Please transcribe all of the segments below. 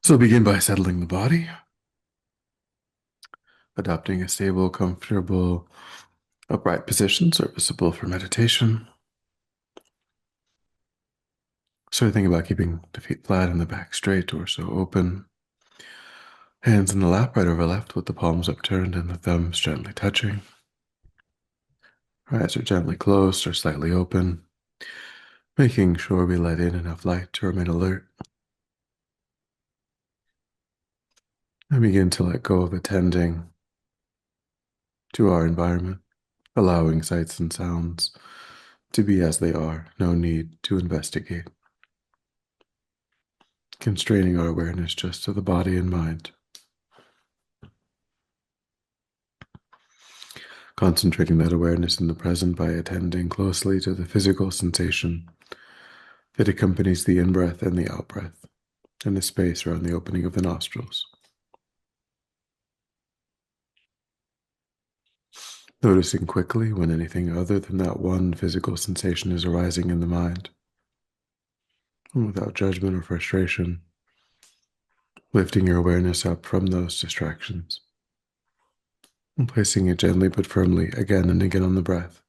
So begin by settling the body, adopting a stable, comfortable, upright position serviceable for meditation. So think about keeping the feet flat and the back straight, torso open. Hands in the lap, right over left, with the palms upturned and the thumbs gently touching. Eyes are gently closed or slightly open, making sure we let in enough light to remain alert. And begin to let go of attending to our environment, allowing sights and sounds to be as they are, no need to investigate. Constraining our awareness just to the body and mind. Concentrating that awareness in the present by attending closely to the physical sensation that accompanies the in-breath and the out-breath, and the space around the opening of the nostrils. Noticing quickly when anything other than that one physical sensation is arising in the mind, and without judgment or frustration, lifting your awareness up from those distractions, and placing it gently but firmly again and again on the breath.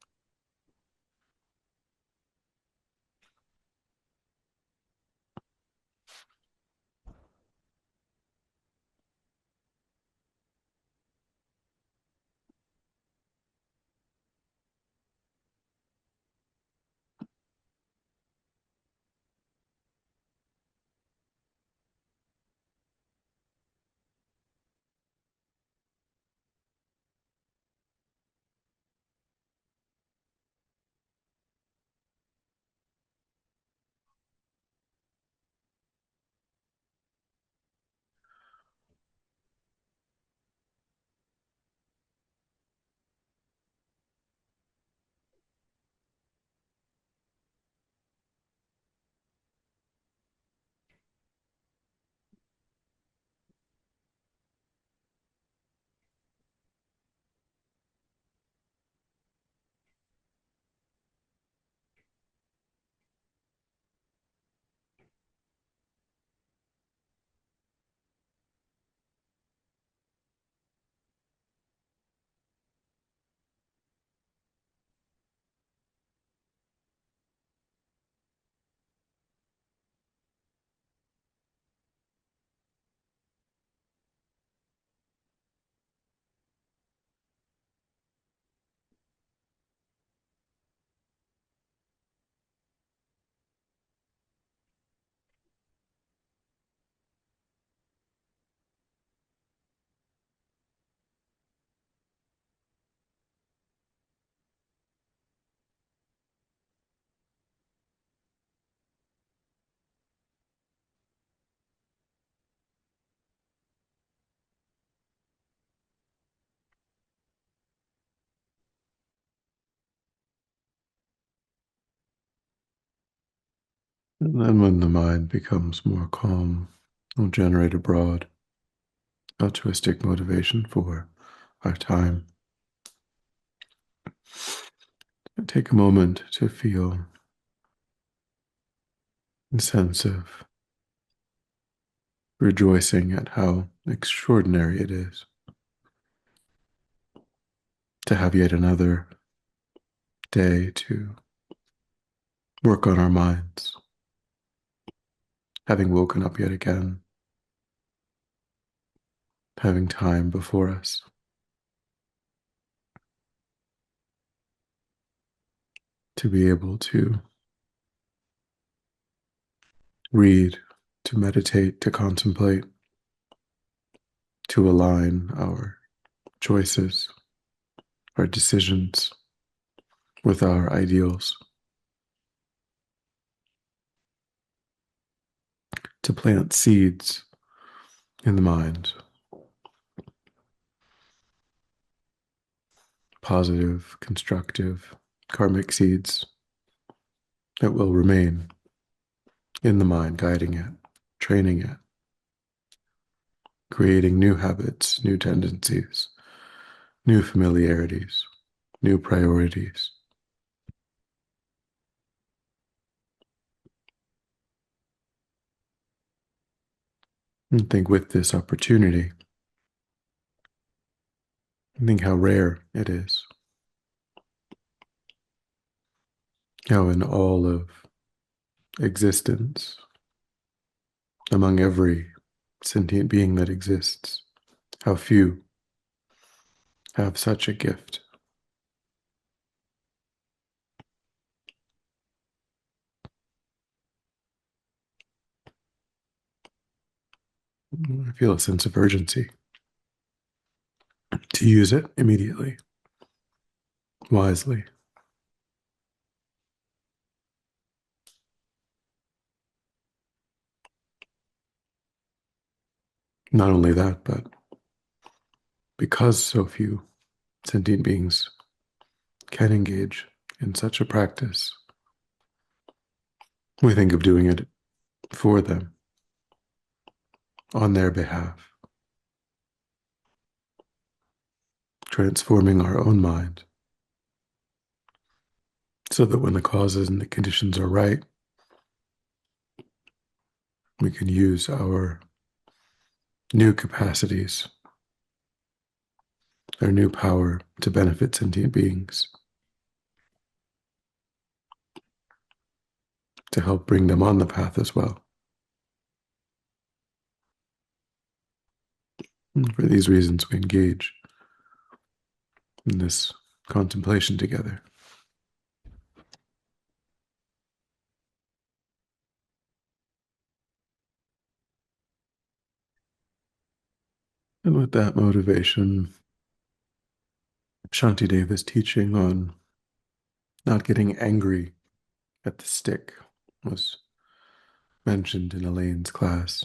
And then when the mind becomes more calm, we'll generate a broad, altruistic motivation for our time. Take a moment to feel a sense of rejoicing at how extraordinary it is to have yet another day to work on our minds, having woken up yet again, having time before us to be able to read, to meditate, to contemplate, to align our choices, our decisions with our ideals, to plant seeds in the mind, positive, constructive, karmic seeds that will remain in the mind, guiding it, training it, creating new habits, new tendencies, new familiarities, new priorities. And think with this opportunity, think how rare it is, how in all of existence, among every sentient being that exists, how few have such a gift. I feel a sense of urgency to use it immediately, wisely. Not only that, but because so few sentient beings can engage in such a practice, we think of doing it for them, on their behalf, transforming our own mind so that when the causes and the conditions are right, we can use our new capacities, our new power to benefit sentient beings, to help bring them on the path as well. And for these reasons, we engage in this contemplation together. And with that motivation, Shantideva's teaching on not getting angry at the stick was mentioned in Elaine's class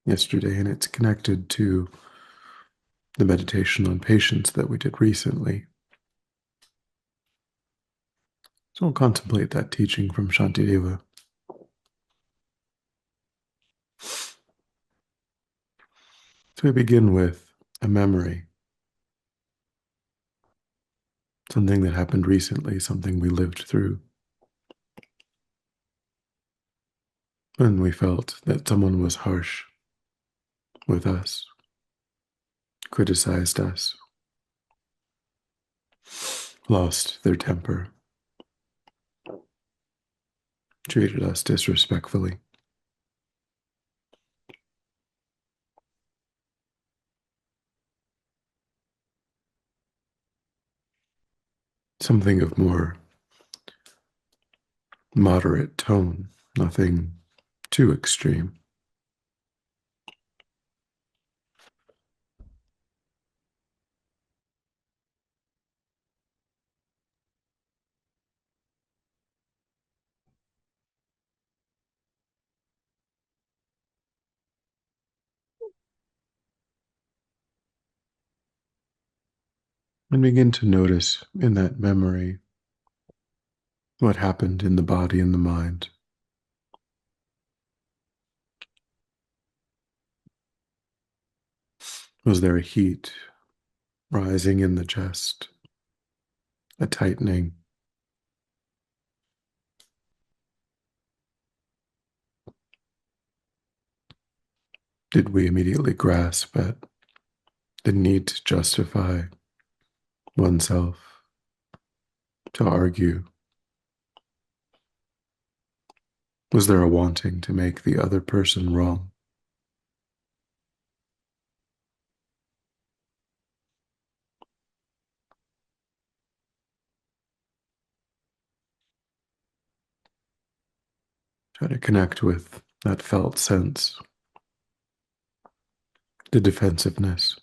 yesterday, and it's connected to the meditation on patience that we did recently. So we'll contemplate that teaching from Shantideva. So we begin with a memory, something that happened recently, something we lived through. When we felt that someone was harsh with us, criticized us, lost their temper, treated us disrespectfully. Something of more moderate tone, nothing too extreme. And begin to notice in that memory what happened in the body and the mind. Was there a heat rising in the chest, a tightening? Did we immediately grasp at the need to justify oneself, to argue? Was there a wanting to make the other person wrong? Try to connect with that felt sense, the defensiveness,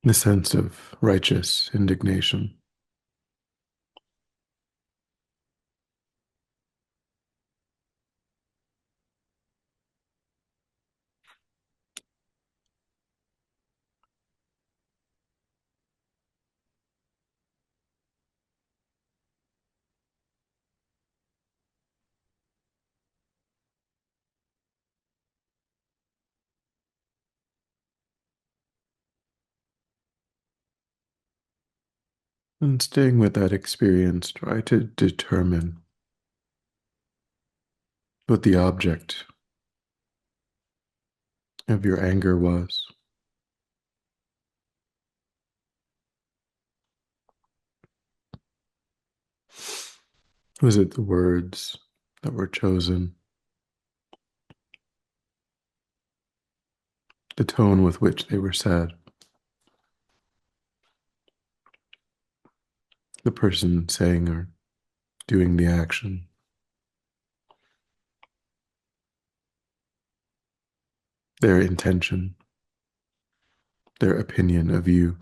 the sense of righteous indignation. And staying with that experience, try to determine what the object of your anger was. Was it the words that were chosen, the tone with which they were said, the person saying or doing the action, their intention, their opinion of you?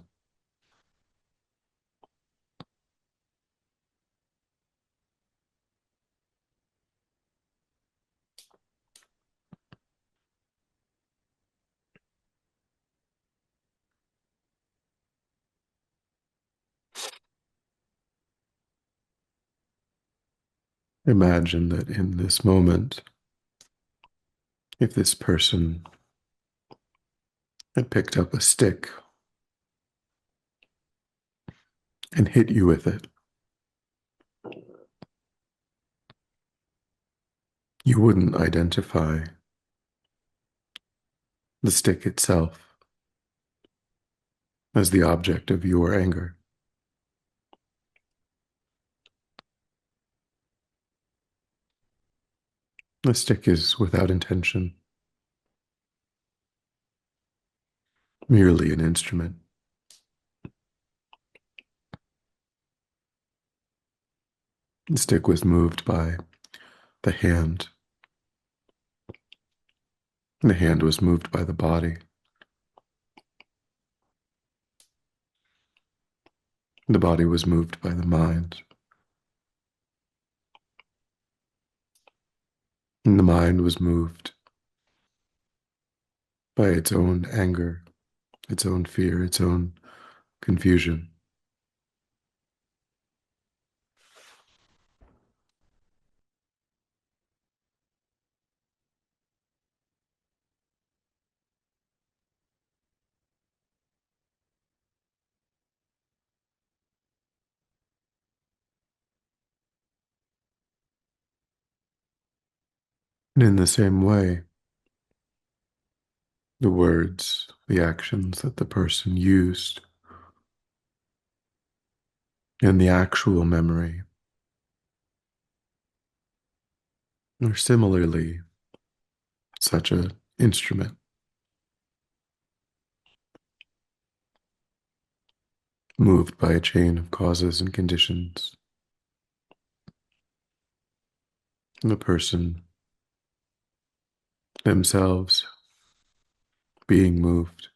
Imagine that in this moment, if this person had picked up a stick and hit you with it, you wouldn't identify the stick itself as the object of your anger. The stick is without intention, merely an instrument. The stick was moved by the hand. The hand was moved by the body. The body was moved by the mind. And the mind was moved by its own anger, its own fear, its own confusion. And in the same way, the words, the actions that the person used, and the actual memory are similarly such an instrument, moved by a chain of causes and conditions. And the person themselves being moved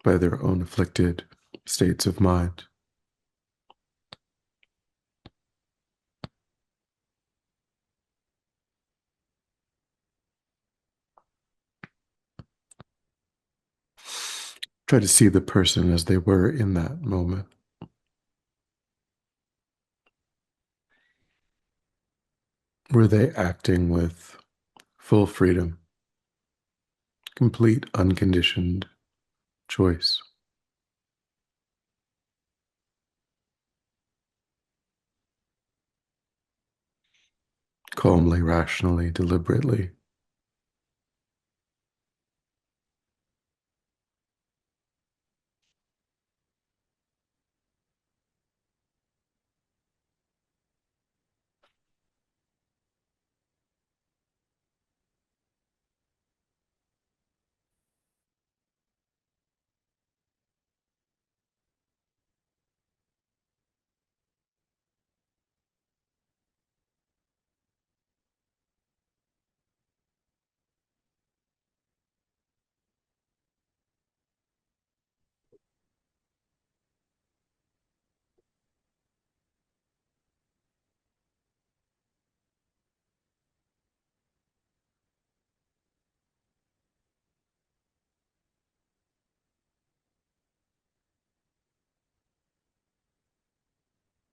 by their own afflicted states of mind. Try to see the person as they were in that moment. Were they acting with full freedom, complete unconditioned choice, calmly, rationally, deliberately?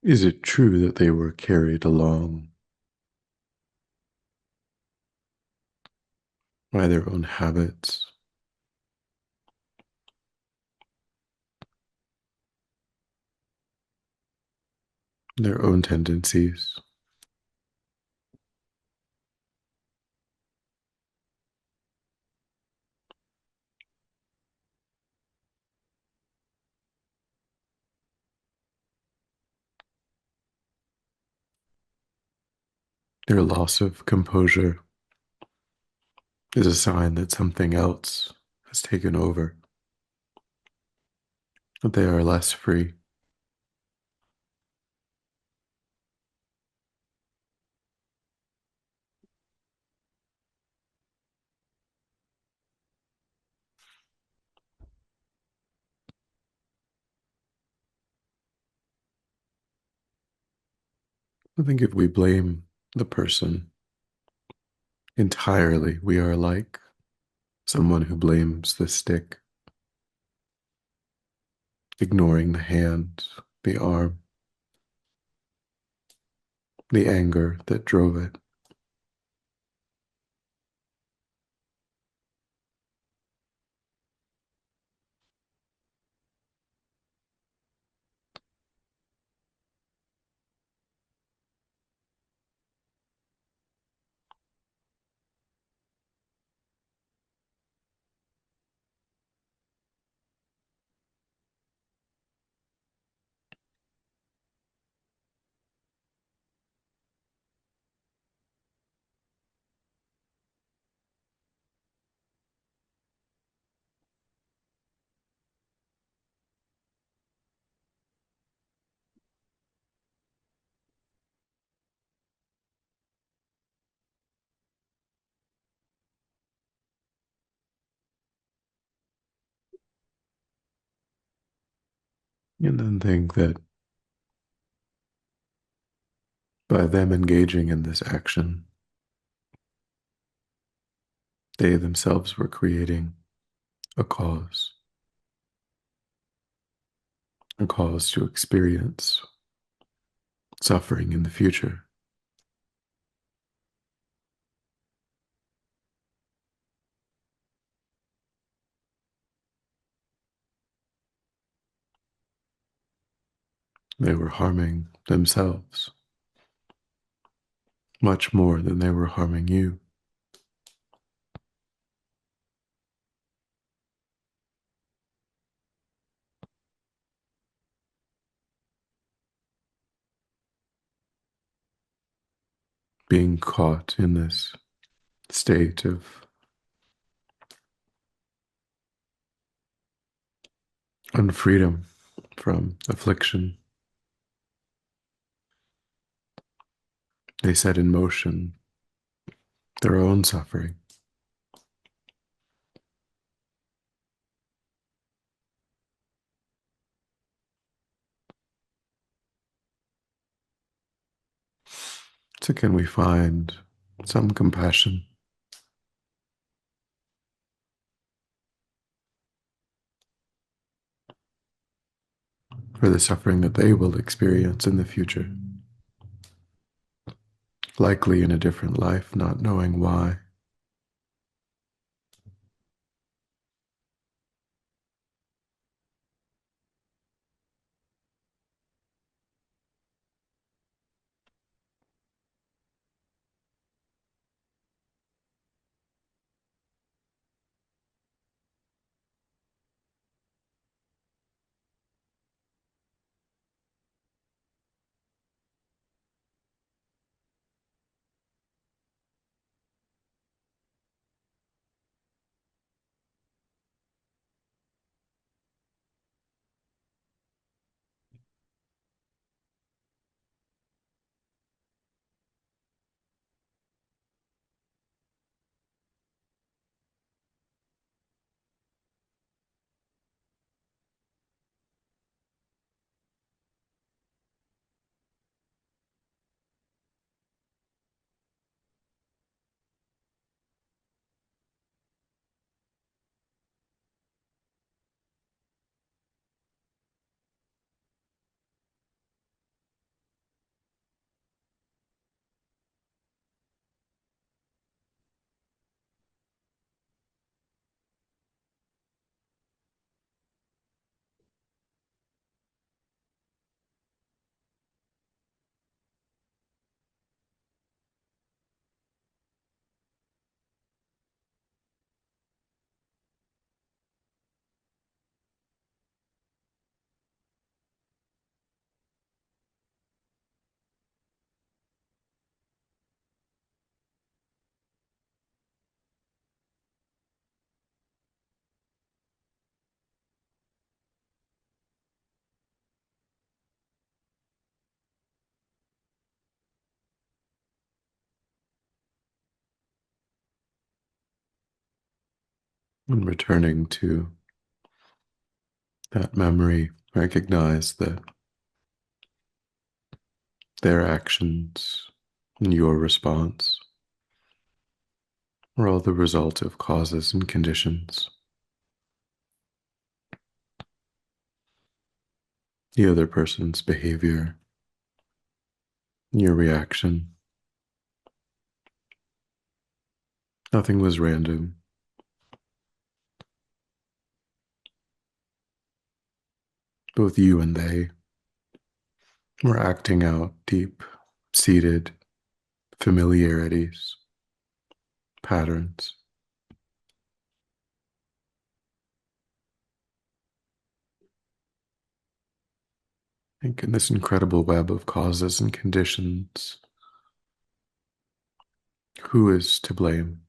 Is it true that they were carried along by their own habits, their own tendencies. Their loss of composure is a sign that something else has taken over, that they are less free. I think if we blame the person entirely, we are like someone who blames the stick, ignoring the hand, the arm, the anger that drove it. And then think that by them engaging in this action, they themselves were creating a cause to experience suffering in the future. They were harming themselves much more than they were harming you. Being caught in this state of unfreedom from affliction, they set in motion their own suffering. So, can we find some compassion for the suffering that they will experience in the future? Likely in a different life, not knowing why. And returning to that memory, recognize that their actions and your response are all the result of causes and conditions. The other person's behavior, your reaction, nothing was random. Both you and they were acting out deep seated familiarities, patterns. I think in this incredible web of causes and conditions, who is to blame?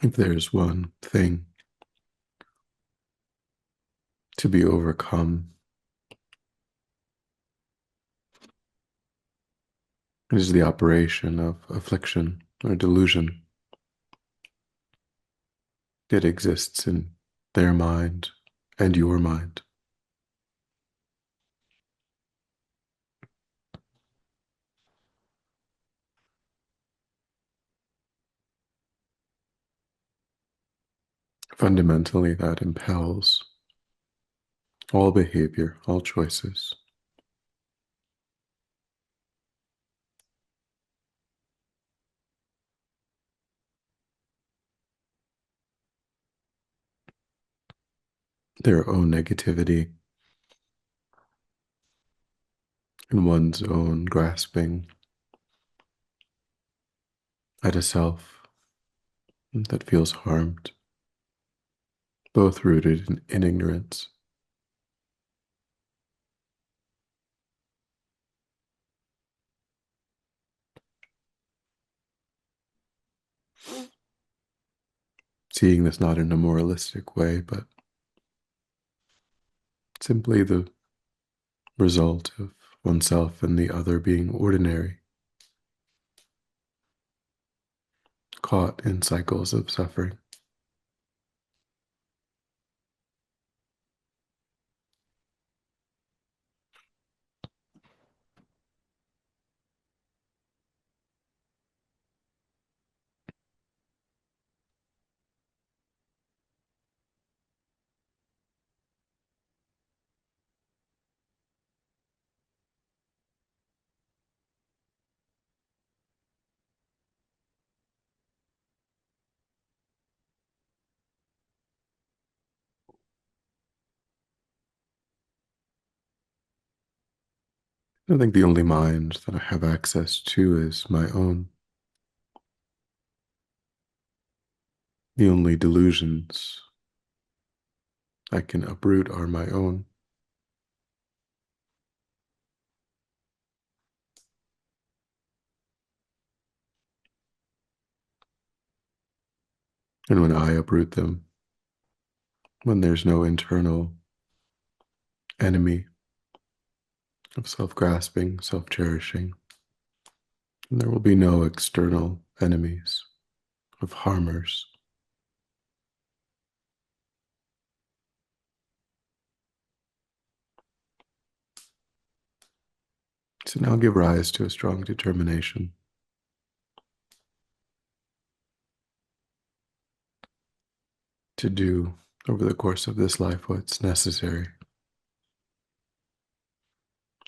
If there's one thing to be overcome, it is the operation of affliction or delusion. It exists in their mind and your mind. Fundamentally, that impels all behavior, all choices. Their own negativity and one's own grasping at a self that feels harmed, both rooted in ignorance. Seeing this not in a moralistic way, but simply the result of oneself and the other being ordinary, caught in cycles of suffering. I think the only mind that I have access to is my own. The only delusions I can uproot are my own. And when I uproot them, when there's no internal enemy of self-grasping, self-cherishing, and there will be no external enemies of harmers. So now give rise to a strong determination to do over the course of this life what's necessary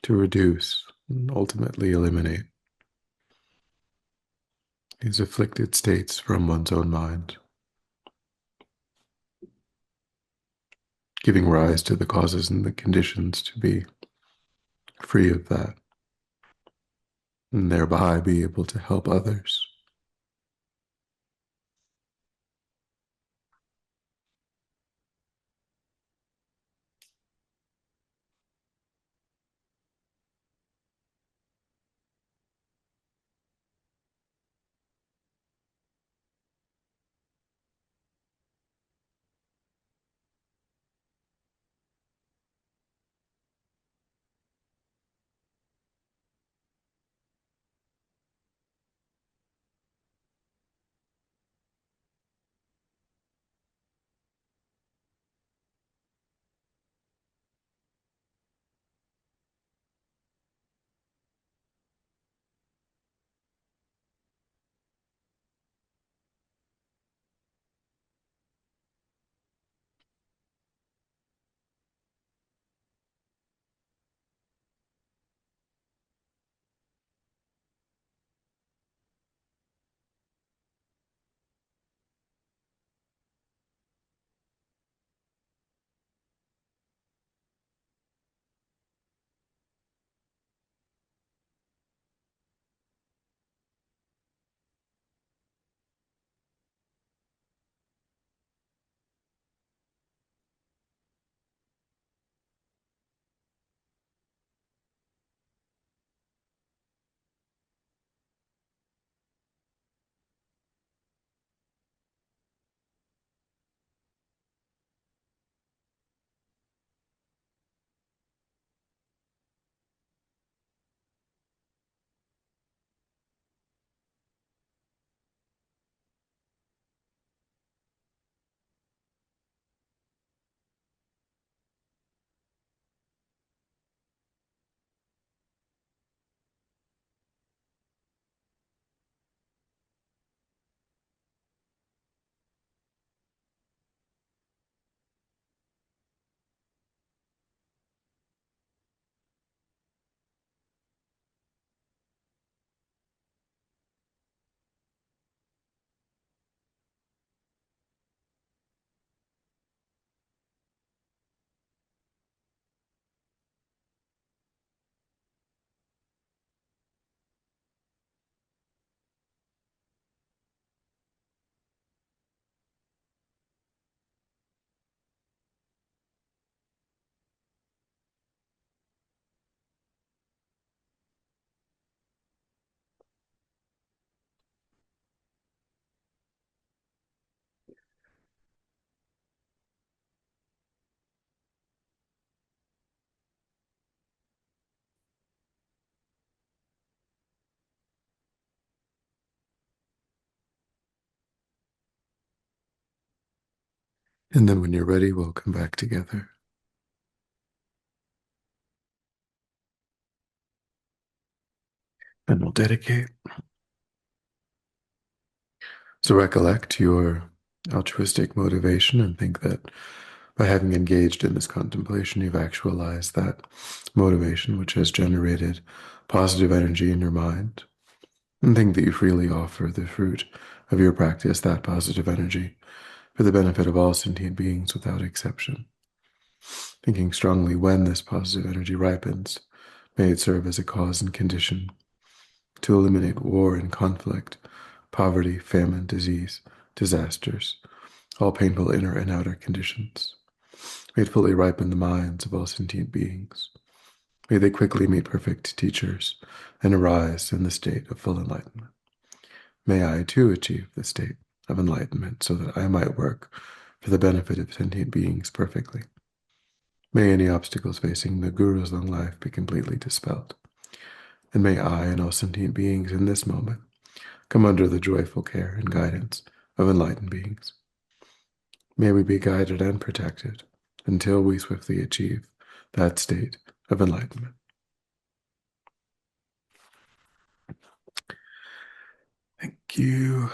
to reduce and ultimately eliminate these afflicted states from one's own mind, giving rise to the causes and the conditions to be free of that, and thereby be able to help others. And then when you're ready, we'll come back together and we'll dedicate. So recollect your altruistic motivation and think that by having engaged in this contemplation, you've actualized that motivation, which has generated positive energy in your mind. And think that you freely offer the fruit of your practice, that positive energy, for the benefit of all sentient beings without exception. Thinking strongly when this positive energy ripens, may it serve as a cause and condition to eliminate war and conflict, poverty, famine, disease, disasters, all painful inner and outer conditions. May it fully ripen the minds of all sentient beings. May they quickly meet perfect teachers and arise in the state of full enlightenment. May I too achieve the state of enlightenment so that I might work for the benefit of sentient beings perfectly. May any obstacles facing the Guru's long life be completely dispelled. And may I and all sentient beings in this moment come under the joyful care and guidance of enlightened beings. May we be guided and protected until we swiftly achieve that state of enlightenment. Thank you.